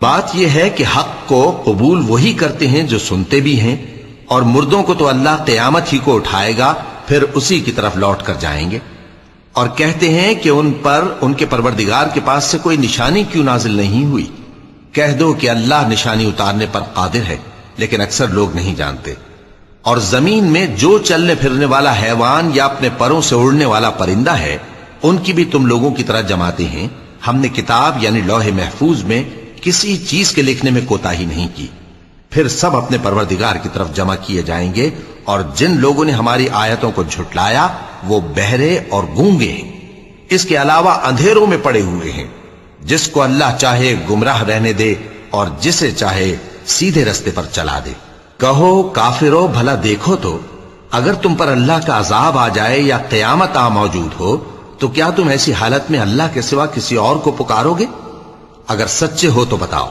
بات یہ ہے کہ حق کو قبول وہی کرتے ہیں جو سنتے بھی ہیں، اور مردوں کو تو اللہ قیامت ہی کو اٹھائے گا، پھر اسی کی طرف لوٹ کر جائیں گے۔ اور کہتے ہیں کہ ان پر ان کے پروردگار کے پاس سے کوئی نشانی کیوں نازل نہیں ہوئی؟ کہہ دو کہ اللہ نشانی اتارنے پر قادر ہے، لیکن اکثر لوگ نہیں جانتے۔ اور زمین میں جو چلنے پھرنے والا حیوان یا اپنے پروں سے اڑنے والا پرندہ ہے، ان کی بھی تم لوگوں کی طرح جماتے ہیں۔ ہم نے کتاب یعنی لوح محفوظ میں کسی چیز کے لکھنے میں کوتاہی نہیں کی۔ پھر سب اپنے پروردگار کی طرف جمع کیے جائیں گے، اور جن لوگوں نے ہماری آیتوں کو جھٹلایا وہ بہرے اور گونگے ہیں، اس کے علاوہ اندھیروں میں پڑے ہوئے ہیں۔ جس کو اللہ چاہے گمراہ رہنے دے اور جسے چاہے سیدھے رستے پر چلا دے۔ کہو کافرو بھلا دیکھو تو، اگر تم پر اللہ کا عذاب آ جائے یا قیامت آ موجود ہو تو کیا تم ایسی حالت میں اللہ کے سوا کسی اور کو پکارو گے؟ اگر سچے ہو تو بتاؤ۔